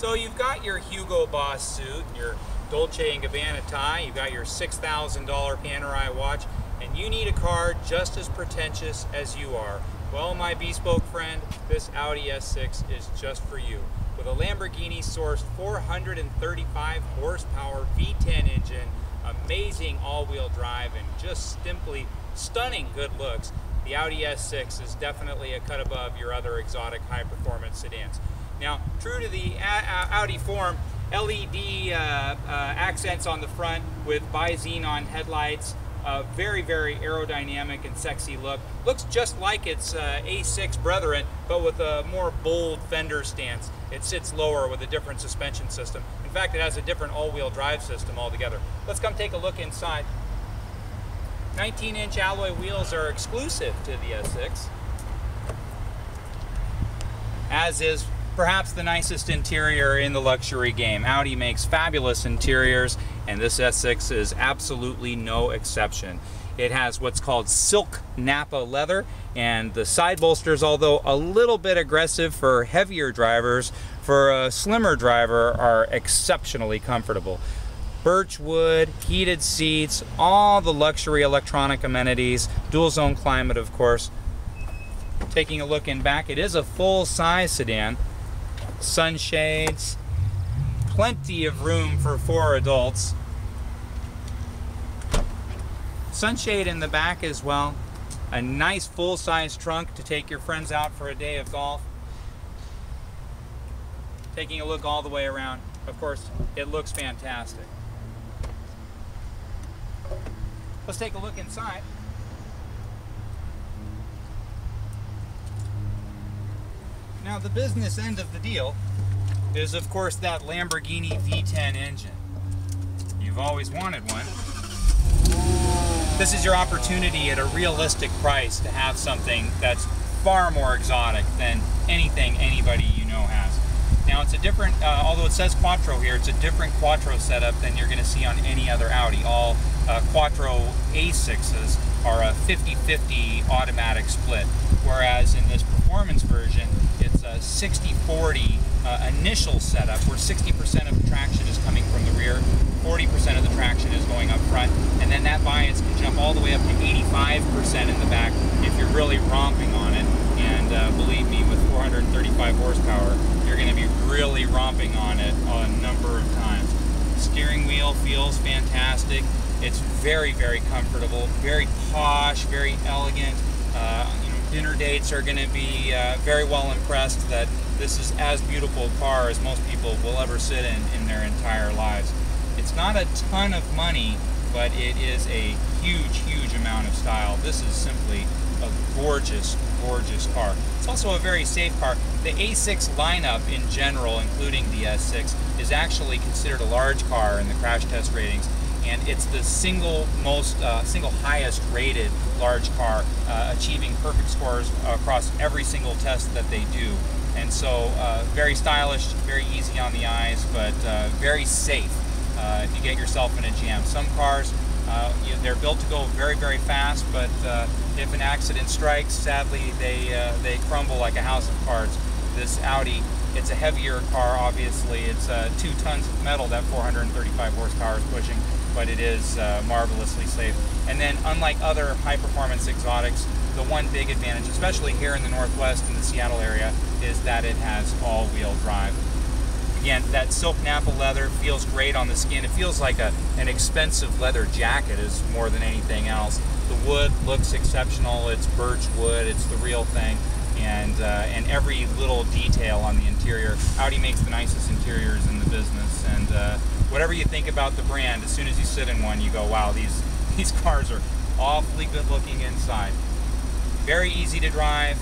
So you've got your Hugo Boss suit, your Dolce & Gabbana tie, you've got your $6,000 Panerai watch, and you need a car just as pretentious as you are. Well, my bespoke friend, this Audi S6 is just for you. With a Lamborghini-sourced 435 horsepower V10 engine, amazing all-wheel drive, and just simply stunning good looks, the Audi S6 is definitely a cut above your other exotic high-performance sedans. Now, true to the Audi form, LED accents on the front with bi-xenon headlights, very, very aerodynamic and sexy look. Looks just like its A6 brethren, but with a more bold fender stance. It sits lower with a different suspension system. In fact, it has a different all-wheel drive system altogether. Let's come take a look inside. 19-inch alloy wheels are exclusive to the S6, as is perhaps the nicest interior in the luxury game. Audi makes fabulous interiors, and this S6 is absolutely no exception. It has what's called silk Napa leather, and the side bolsters, although a little bit aggressive for heavier drivers, for a slimmer driver are exceptionally comfortable. Birch wood, heated seats, all the luxury electronic amenities, dual zone climate, of course. Taking a look in back, it is a full-size sedan. Sunshades, plenty of room for 4 adults. Sunshade in the back as well. A nice full-size trunk to take your friends out for a day of golf. Taking a look all the way around, of course, it looks fantastic. Let's take a look inside. Now, the business end of the deal is, of course, that Lamborghini V10 engine. You've always wanted one. This is your opportunity at a realistic price to have something that's far more exotic than anything anybody you know has. Now, it's a different, although it says Quattro here, it's a different Quattro setup than you're going to see on any other Audi. All Quattro A6s are a 50-50 automatic split, whereas in this performance version, it's a 60-40 initial setup, where 60% of the traction is coming from the rear, 40% of the traction is going up front, and then that bias can jump all the way up to 85% in the back if you're really romping on it. And believe me, with 435 horsepower, you're going to be really romping on it a number of times. Steering wheel feels fantastic. It's very, very comfortable, very posh, very elegant. Dinner dates are going to be very well impressed that this is as beautiful a car as most people will ever sit in their entire lives. It's not a ton of money, but it is a huge, huge amount of style. This is simply a gorgeous, gorgeous car. It's also a very safe car. The A6 lineup in general, including the S6, is actually considered a large car in the crash test ratings, and it's the single highest rated large car, achieving perfect scores across every single test that they do. And so very stylish, very easy on the eyes, but very safe if you get yourself in a jam. Some cars, they're built to go very, very fast, but if an accident strikes, sadly they crumble like a house of cards. This Audi, it's a heavier car, obviously. It's 2 tons of metal that 435 horsepower is pushing, but it is marvelously safe. And then, unlike other high-performance exotics, the one big advantage, especially here in the Northwest in the Seattle area, is that it has all-wheel drive. Again, that silk Napa leather feels great on the skin. It feels like an expensive leather jacket is more than anything else. The wood looks exceptional. It's birch wood. It's the real thing. And every little detail on the interior. Audi makes the nicest interiors in the business. And whatever you think about the brand, as soon as you sit in one, you go, wow, these cars are awfully good looking inside. Very easy to drive.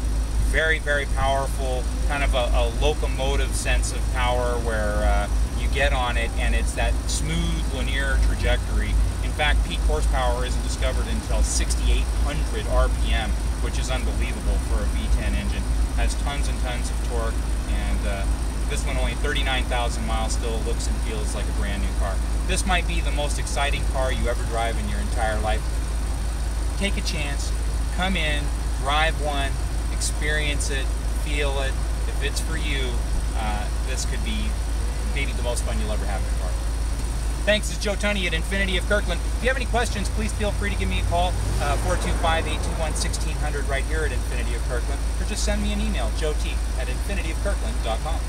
Very, very powerful, kind of a locomotive sense of power where you get on it and it's that smooth linear trajectory. In fact, peak horsepower isn't discovered until 6,800 RPM, which is unbelievable for a V10 engine. Has tons and tons of torque, and this one only 39,000 miles, still looks and feels like a brand new car. This might be the most exciting car you ever drive in your entire life. Take a chance, come in, drive one, experience it, feel it. If it's for you, this could be maybe the most fun you'll ever have in a car. Thanks, it's Joe Tunney at Infinity of Kirkland. If you have any questions, please feel free to give me a call, 425-821-1600 right here at Infinity of Kirkland, or just send me an email, joet@infinityofkirkland.com.